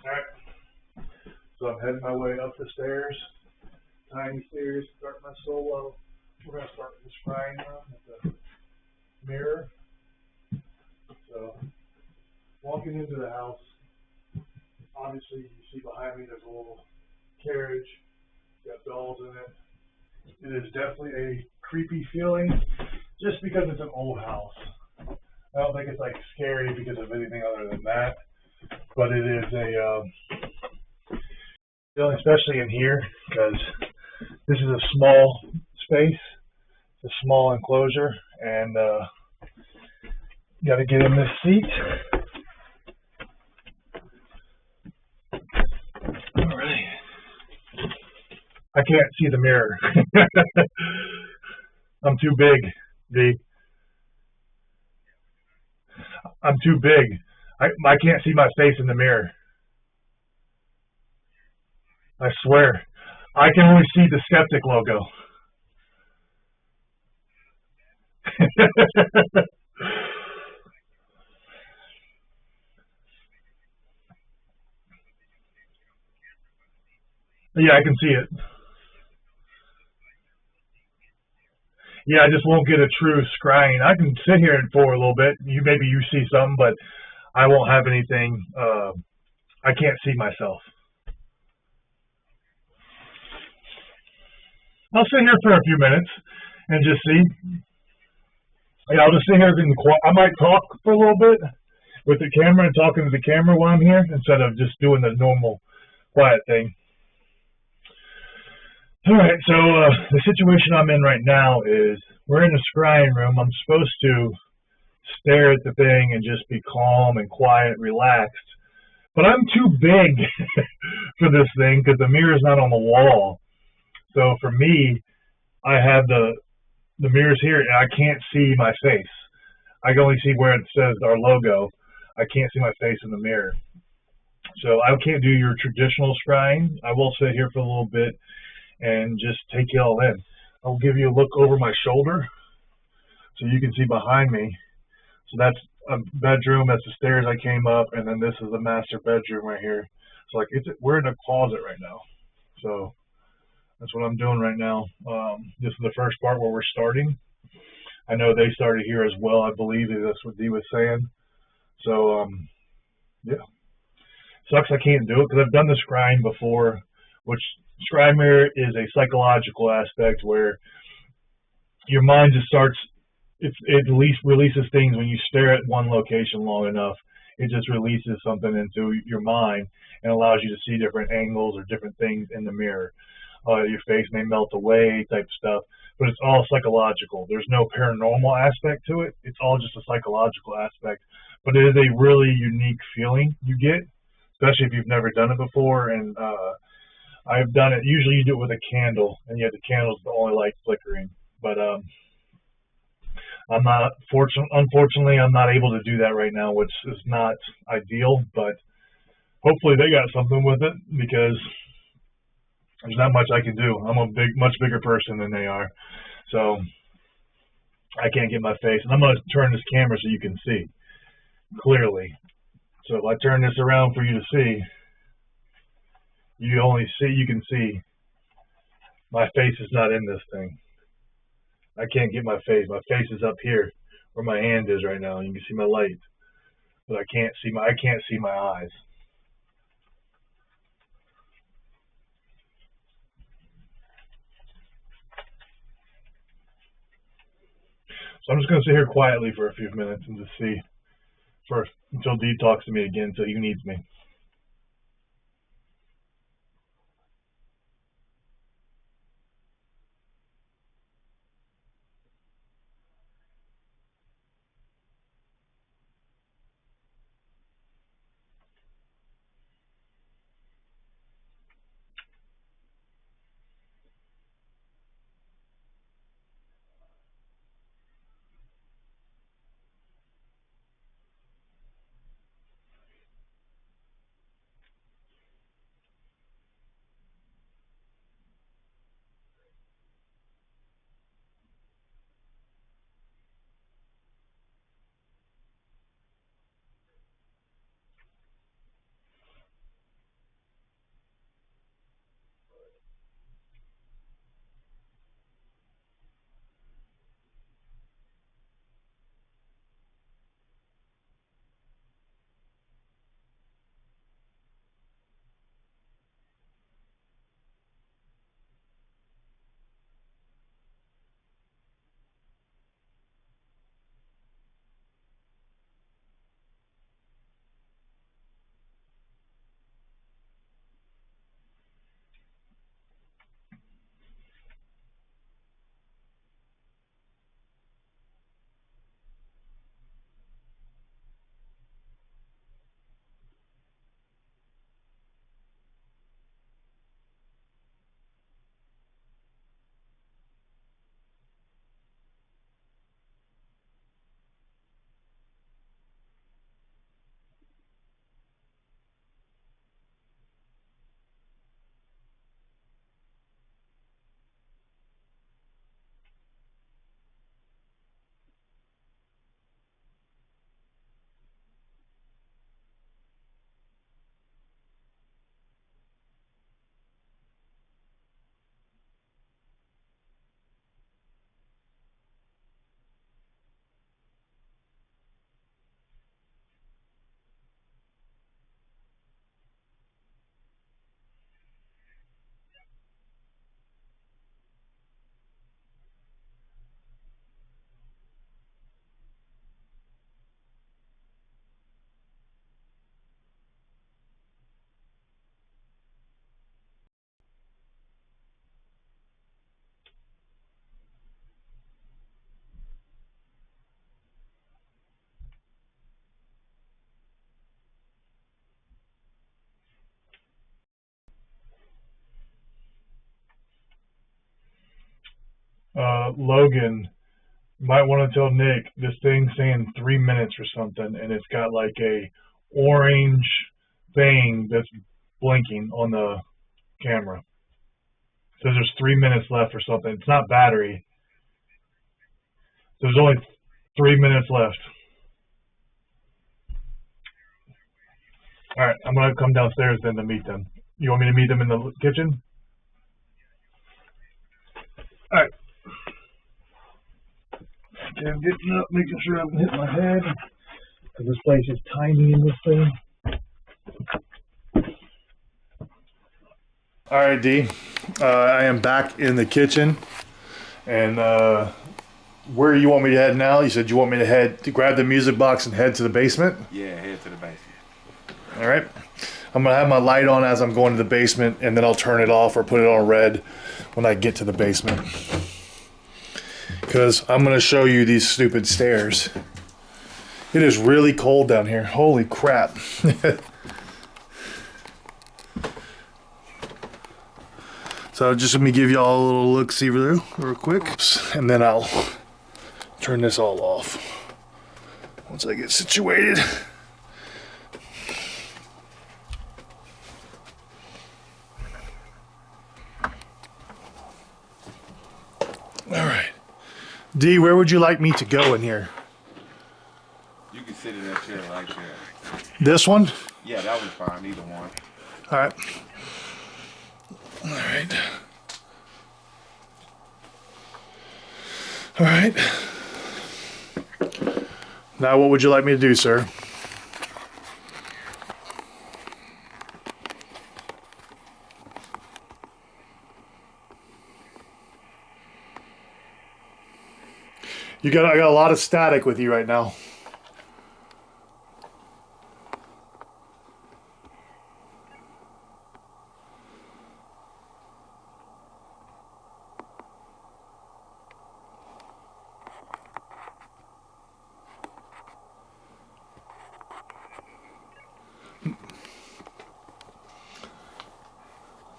Alright, so I'm heading my way up the stairs, tiny stairs, start my solo. We're going to start with the scrying room with the mirror. So, walking into the house, obviously you see behind me there's a little carriage, got dolls in it. It is definitely a creepy feeling, just because it's an old house. I don't think it's like scary because of anything other than that, but it is a feeling, especially in here, because this is a small space, it's a small enclosure, and got to get in this seat. All right. I can't see the mirror. I'm too big, D. I'm too big. I can't see my face in the mirror. I swear. I can only see the Skeptic logo. Yeah, I can see it. Yeah, I just won't get a true scrying. I can sit here for a little bit. Maybe you see something, but I won't have anything. I can't see myself. I'll sit here for a few minutes and just see. Yeah, I'll just sit here in the quiet. I might talk for a little bit with the camera and talking to the camera while I'm here instead of just doing the normal quiet thing. All right, so the situation I'm in right now is we're in a scrying room. I'm supposed to stare at the thing and just be calm and quiet, relaxed. But I'm too big for this thing because the mirror's not on the wall. So for me, I have the mirrors here and I can't see my face. I can only see where it says our logo. I can't see my face in the mirror. So I can't do your traditional scrying. I will sit here for a little bit and just take you all in. I'll give you a look over my shoulder so you can see behind me. So that's a bedroom, that's the stairs I came up, and then this is the master bedroom right here. So like we're in a closet right now. So that's what I'm doing right now. This is the first part where we're starting. I know they started here as well, I believe that's what Dee was saying. So yeah. Sucks I can't do it because I've done the scrying before, which scry mirror is a psychological aspect where your mind just starts, it releases things when you stare at one location long enough. It just releases something into your mind and allows you to see different angles or different things in the mirror. Your face may melt away type stuff, but it's all psychological. There's no paranormal aspect to it. It's all just a psychological aspect, but it is a really unique feeling you get, especially if you've never done it before. And I've done it. Usually you do it with a candle, and yet the candle's the only light flickering. But unfortunately, I'm not able to do that right now, which is not ideal. But hopefully they got something with it because there's not much I can do. I'm a much bigger person than they are, so I can't get my face. And I'm going to turn this camera so you can see clearly. So if I turn this around for you to see, you can see my face is not in this thing. I can't get my face. My face is up here where my hand is right now. You can see my light, but I can't see my eyes. So I'm just going to sit here quietly for a few minutes and just see until Dee talks to me again, until he needs me. Logan, might want to tell Nick this thing's saying 3 minutes or something, and it's got like a orange thing that's blinking on the camera. It says there's 3 minutes left or something. It's not battery. There's only 3 minutes left. All right, I'm gonna come downstairs then to meet them. You want me to meet them in the kitchen? All right. Okay, I'm getting up, making sure I'm hitting my head, because this place is tiny in this thing. All right, D. I am back in the kitchen, and where you want me to head now? You said you want me to head to grab the music box and head to the basement? Yeah, head to the basement. All right. I'm going to have my light on as I'm going to the basement, and then I'll turn it off or put it on red when I get to the basement. Because I'm going to show you these stupid stairs. It is really cold down here. Holy crap. So just let me give y'all a little look-see real quick, and then I'll turn this all off once I get situated. All right. D, where would you like me to go in here? You can sit in that chair right there. This one? Yeah, that was fine. Either one. All right. All right. All right. Now, what would you like me to do, sir? I got a lot of static with you right now.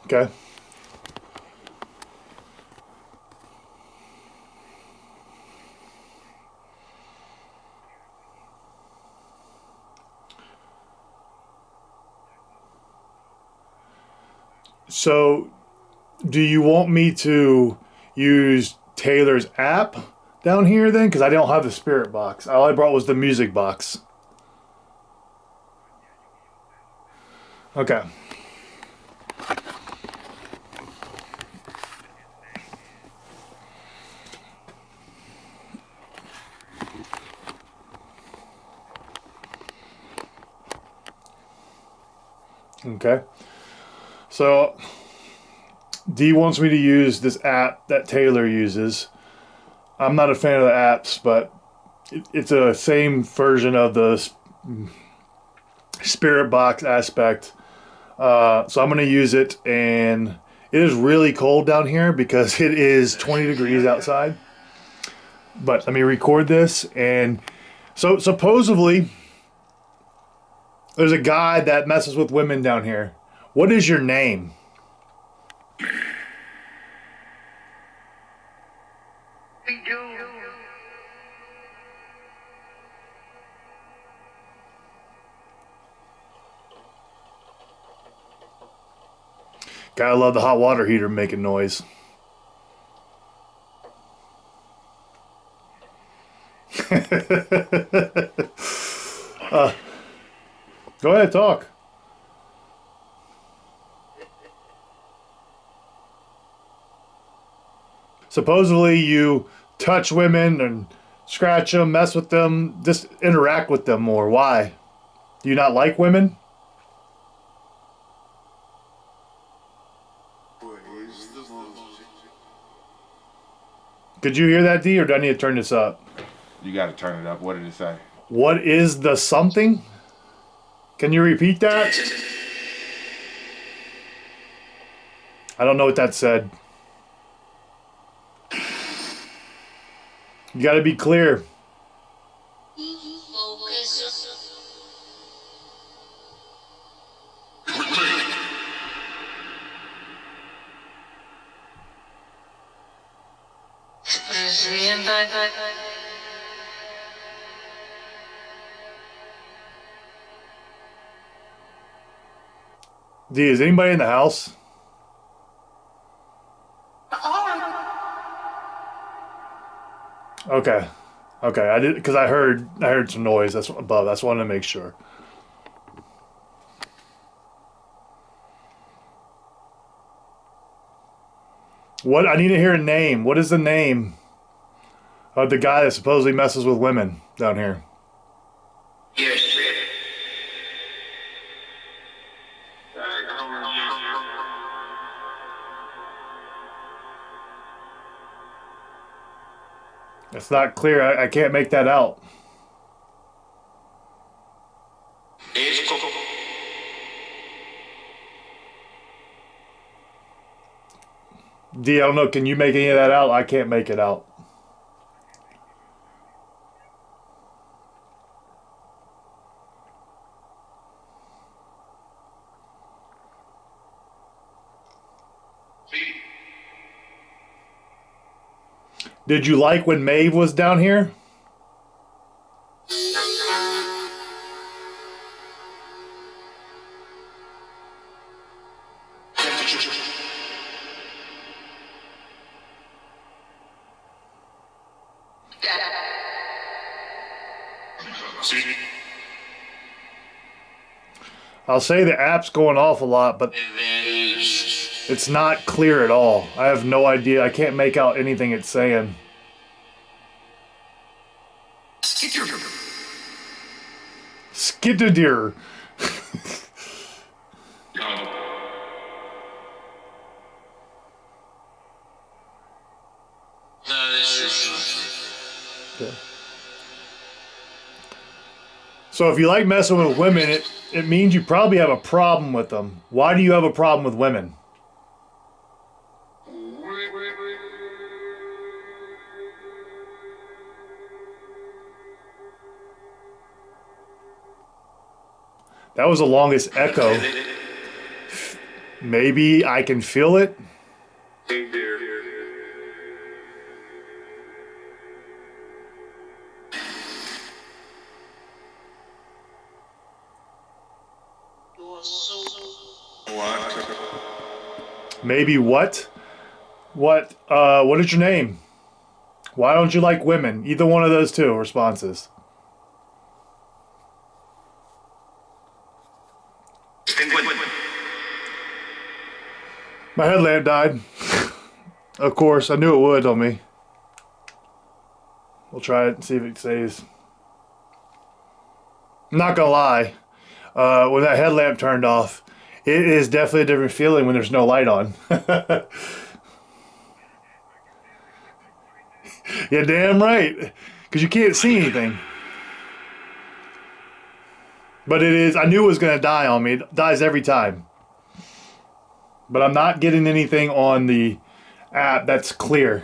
Okay. So, do you want me to use Taylor's app down here then? Because I don't have the spirit box. All I brought was the music box. Okay. Okay. So, D wants me to use this app that Taylor uses. I'm not a fan of the apps, but it's a same version of the spirit box aspect. So I'm going to use it, and it is really cold down here because it is 20 degrees outside. But let me record this, and so supposedly there's a guy that messes with women down here. What is your name? Gotta love the hot water heater making noise. Go ahead, talk. Supposedly you touch women and scratch them, mess with them, just interact with them more. Why? Do you not like women? Could you hear that, D, or do I need to turn this up? You got to turn it up. What did it say? What is the something? Can you repeat that? I don't know what that said. You gotta be clear. D, is anybody in the house? Okay. Okay, I did because I heard some noise. That's above. That's what I wanted to make sure. What I need to hear a name. What is the name of the guy that supposedly messes with women down here? Yes. It's not clear. I can't make that out. D, I don't know. Can you make any of that out? I can't make it out. Did you like when Maeve was down here? I'll say the app's going off a lot, but it's not clear at all. I have no idea. I can't make out anything it's saying. Skiddadeer. Okay. So if you like messing with women, it means you probably have a problem with them. Why do you have a problem with women? That was the longest echo. Maybe I can feel it. Maybe what? What is your name? Why don't you like women? Either one of those two responses. My headlamp died. Of course, I knew it would on me. We'll try it and see if it stays. I'm not gonna lie. When that headlamp turned off, it is definitely a different feeling when there's no light on. Yeah, damn right. Because you can't see anything. But it is, I knew it was going to die on me. It dies every time. But I'm not getting anything on the app that's clear.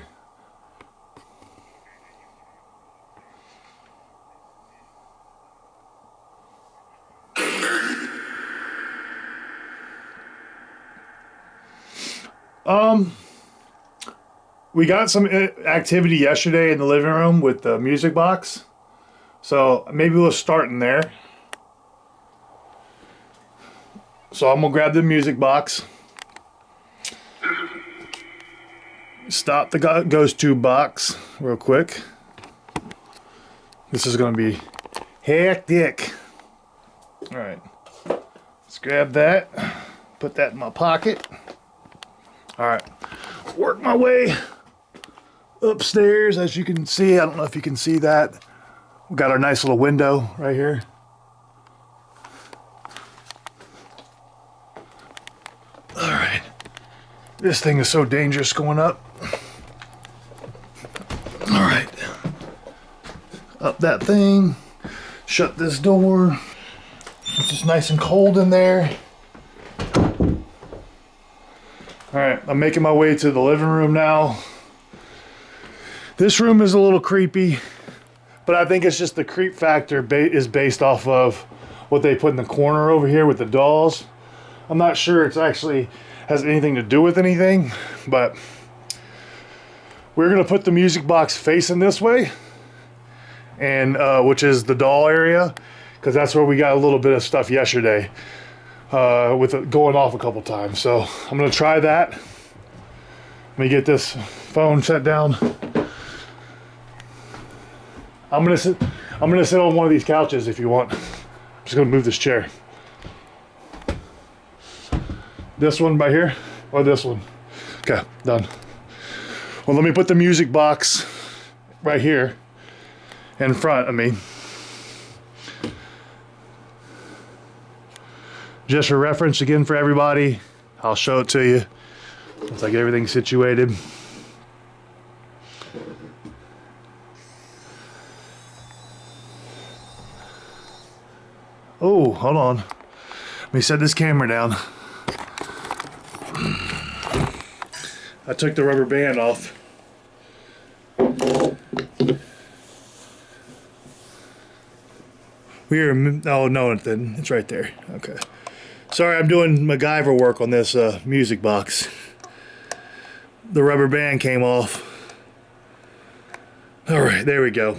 We got some activity yesterday in the living room with the music box. So maybe we'll start in there. So I'm gonna grab the music box. Stop the ghost tube box real quick. This is gonna be hectic. All right, let's grab that. Put that in my pocket. All right, work my way upstairs. As you can see, I don't know if you can see that. We've got our nice little window right here. All right, this thing is so dangerous going up. All right, up that thing, shut this door. It's just nice and cold in there. All right, I'm making my way to the living room now. This room is a little creepy, but I think it's just the creep factor is based off of what they put in the corner over here with the dolls. I'm not sure it's actually has anything to do with anything, but We're gonna put the music box facing this way, and which is the doll area, because that's where we got a little bit of stuff yesterday with it going off a couple times. So I'm gonna try that. Let me get this phone set down. I'm gonna sit on one of these couches if you want. I'm just gonna move this chair. This one right here, or this one? Okay, done. Well, let me put the music box right here in front of me. Just for reference again for everybody, I'll show it to you once I get everything situated. Oh, hold on. Let me set this camera down. I took the rubber band off. Oh no, it didn't. It's right there. Okay. Sorry, I'm doing MacGyver work on this music box. The rubber band came off. All right, there we go.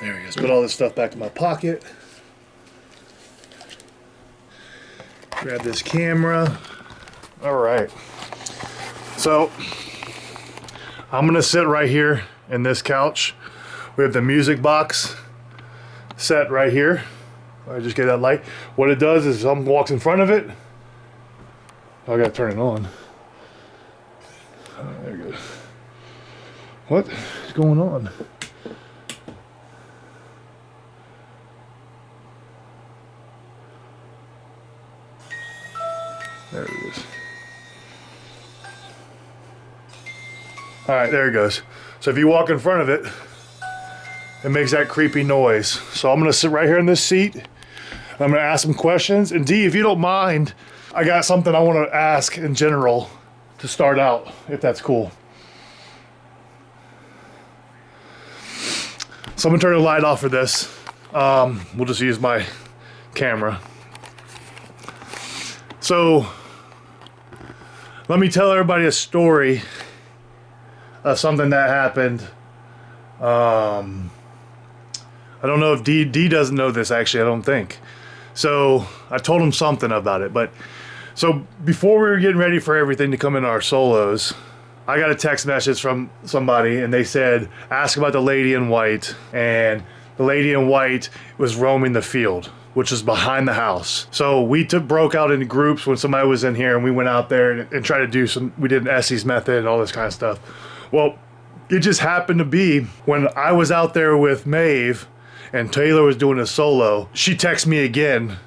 There we go. Let's put all this stuff back in my pocket. Grab this camera. All right. So I'm gonna sit right here in this couch. We have the music box set right here. I just get that light. What it does is someone walks in front of it. I gotta turn it on. Oh, there we go. What is going on? There it is. All right, there it goes. So if you walk in front of it, it makes that creepy noise. So I'm gonna sit right here in this seat. I'm gonna ask some questions. And Dee, if you don't mind, I got something I wanna ask in general to start out, if that's cool. So I'm gonna turn the light off for this. We'll just use my camera. So let me tell everybody a story of something that happened. I don't know if D doesn't know this, actually, I don't think. So I told him something about it. But so before we were getting ready for everything to come in our solos, I got a text message from somebody and they said, ask about the lady in white. And the lady in white was roaming the field, which is behind the house. So we broke out into groups when somebody was in here, and we went out there and tried to do we did an Essie's method and all this kind of stuff. Well, it just happened to be when I was out there with Maeve and Taylor was doing a solo, she texted me again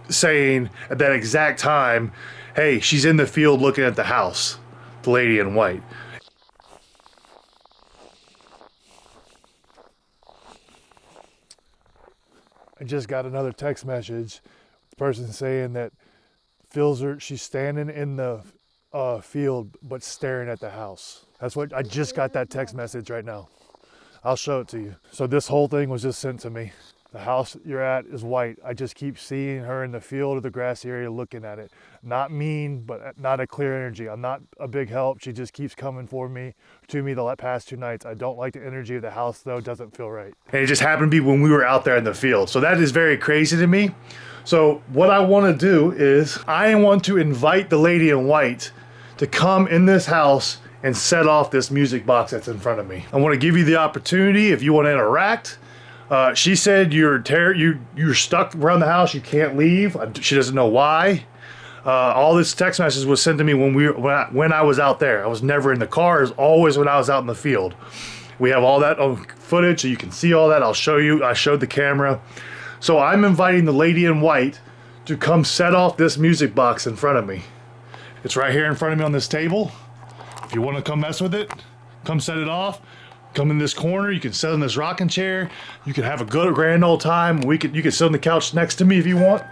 saying at that exact time, hey, she's in the field looking at the house, the lady in white. I just got another text message, the person saying that feels her, she's standing in the field but staring at the house. That's what I just got, that text message right now. I'll show it to you. So this whole thing was just sent to me. The house you're at is white. I just keep seeing her in the field or the grassy area looking at it. Not mean, but not a clear energy. I'm not a big help. She just keeps coming to me the past 2 nights. I don't like the energy of the house though. It doesn't feel right. And it just happened to be when we were out there in the field. So that is very crazy to me. So what I want to do is I want to invite the lady in white to come in this house and set off this music box that's in front of me. I want to give you the opportunity if you want to interact. She said you're stuck around the house, you can't leave. She doesn't know why. All this text message was sent to me when I was out there. I was never in the car. It was always when I was out in the field. We have all that on footage, so you can see all that. I'll show you. I showed the camera. So I'm inviting the lady in white to come set off this music box in front of me. It's right here in front of me on this table. If you want to come mess with it, come set it off. Come in this corner. You can sit in this rocking chair. You can have a good grand old time. You can sit on the couch next to me if you want.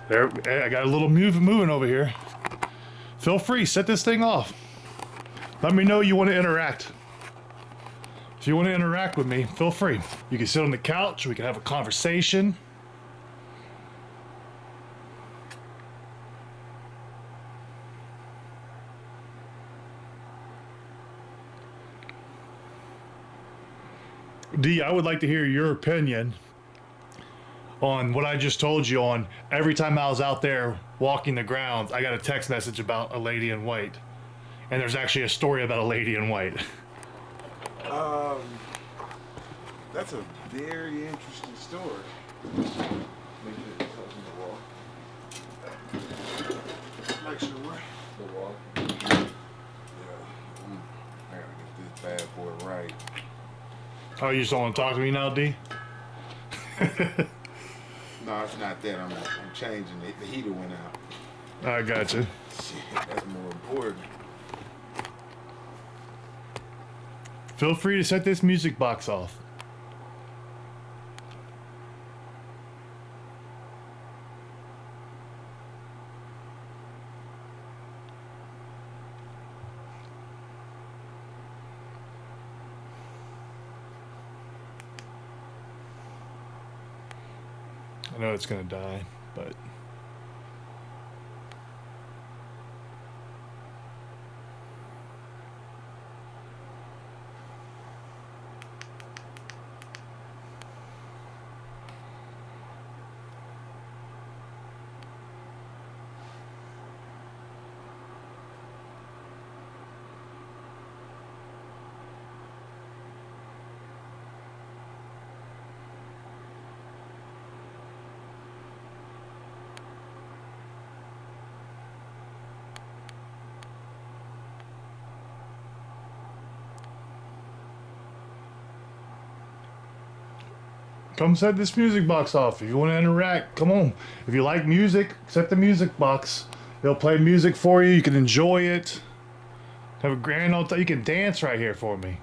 There, I got a little moving over here. Feel free, set this thing off. Let me know you want to interact. If you want to interact with me, feel free. You can sit on the couch. We can have a conversation. D, I would like to hear your opinion on what I just told you on every time I was out there walking the grounds, I got a text message about a lady in white. And there's actually a story about a lady in white. That's a very interesting story. Make sure it's touching the wall. Make sure what? The wall. Yeah. I gotta get this bad boy right. Oh, you just don't want to talk to me now, D? No, it's not that. I'm changing it. The heater went out. I gotcha. Shit, that's more important. Feel free to set this music box off. I know it's gonna die, but come set this music box off. If you want to interact, come on. If you like music, set the music box. It'll play music for you. You can enjoy it. Have a grand old time. You can dance right here for me.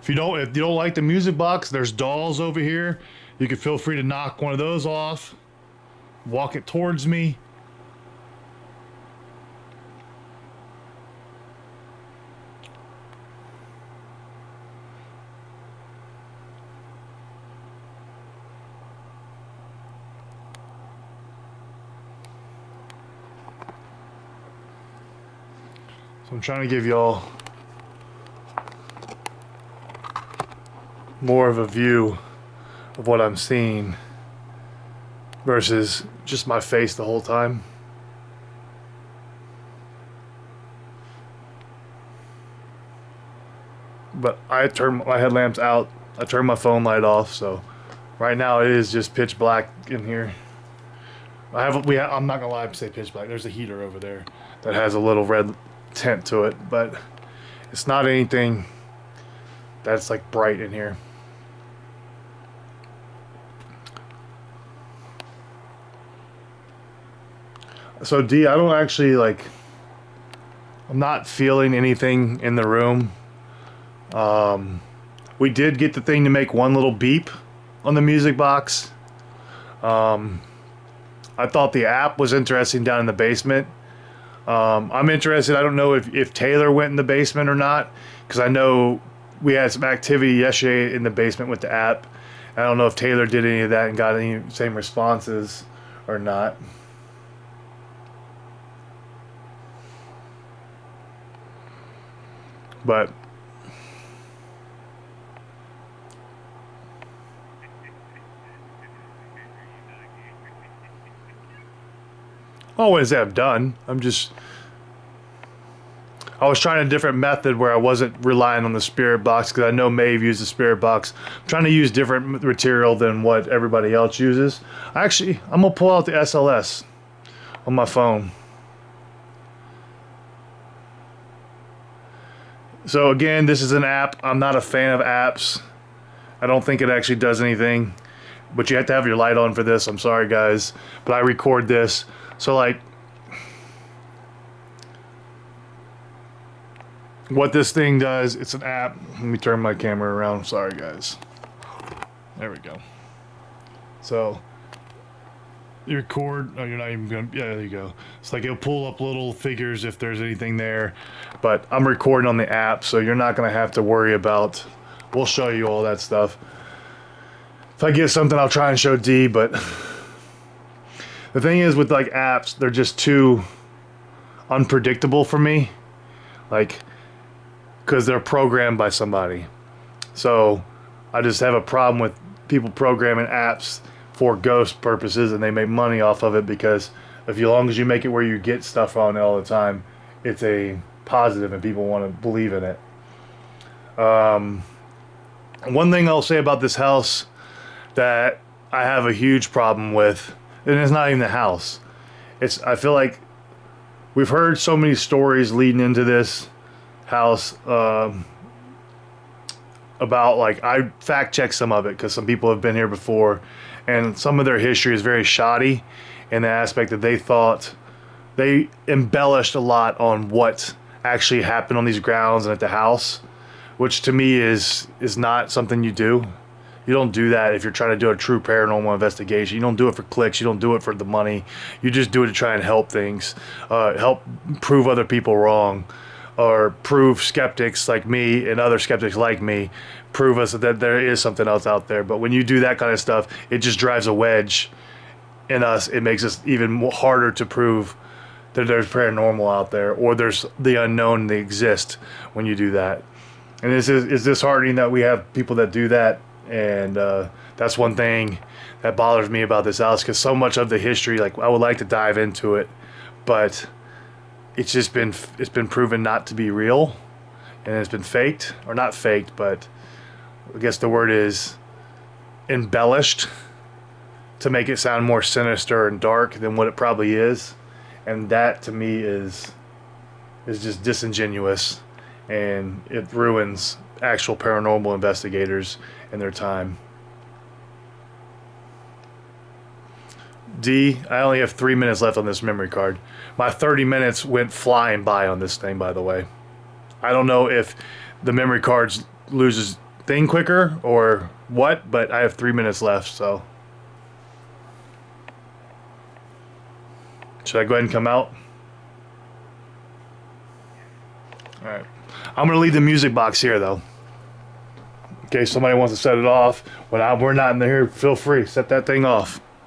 If you don't like the music box, there's dolls over here. You can feel free to knock one of those off. Walk it towards me. So I'm trying to give y'all more of a view of what I'm seeing versus just my face the whole time. But I turned my headlamps out. I turned my phone light off, so right now it is just pitch black in here. I'm not gonna lie and say pitch black. There's a heater over there that has a little red tint to it, but it's not anything that's like bright in here. So D, I don't actually I'm not feeling anything in the room. We did get the thing to make one little beep on the music box. I thought the app was interesting down in the basement. I'm interested. I don't know if Taylor went in the basement or not, because I know we had some activity yesterday in the basement with the app. I don't know if Taylor did any of that and got any same responses or not. But always have done. I was trying a different method where I wasn't relying on the spirit box, because I know Maeve used the spirit box. I'm trying to use different material than what everybody else uses. I'm gonna pull out the SLS on my phone. So again, this is an app. I'm not a fan of apps. I don't think it actually does anything, but you have to have your light on for this. I'm sorry guys, but I record this. So what this thing does, it's an app. Let me turn my camera around. Sorry guys. There we go. So you record. Oh, you're not even gonna. Yeah, there you go. It's it'll pull up little figures if there's anything there. But I'm recording on the app, so you're not gonna have to worry about. We'll show you all that stuff. If I get something, I'll try and show D. But the thing is with apps, they're just too unpredictable for me. Because they're programmed by somebody. So I just have a problem with people programming apps for ghost purposes, and they make money off of it because as long as you make it where you get stuff on it all the time, it's a positive and people want to believe in it. One thing I'll say about this house that I have a huge problem with, and it's not even the house. I feel like we've heard so many stories leading into this house about, like, I fact checked some of it because some people have been here before, and some of their history is very shoddy in the aspect that they thought they embellished a lot on what actually happened on these grounds and at the house, which to me is not something you do. You don't do that if you're trying to do a true paranormal investigation. You don't do it for clicks. You don't do it for the money. You just do it to try and help things, help prove other people wrong, or prove skeptics like me and other skeptics like me, prove us that there is something else out there. But when you do that kind of stuff, it just drives a wedge in us. It makes us even more harder to prove that there's paranormal out there, or there's the unknown that exists when you do that. And it's disheartening that we have people that do that. And that's one thing that bothers me about this house, because so much of the history, like, I would like to dive into it, but it's been proven not to be real, and it's been faked, or not faked, but I guess the word is embellished to make it sound more sinister and dark than what it probably is. And that to me is just disingenuous, and it ruins actual paranormal investigators and their time. D, I only have 3 minutes left on this memory card. My 30 minutes went flying by on this thing, by the way. I don't know if the memory cards loses thing quicker or what, but I have 3 minutes left, so. Should I go ahead and come out? Alright. I'm going to leave the music box here, though. In case somebody wants to set it off. When we're not in here, feel free. Set that thing off.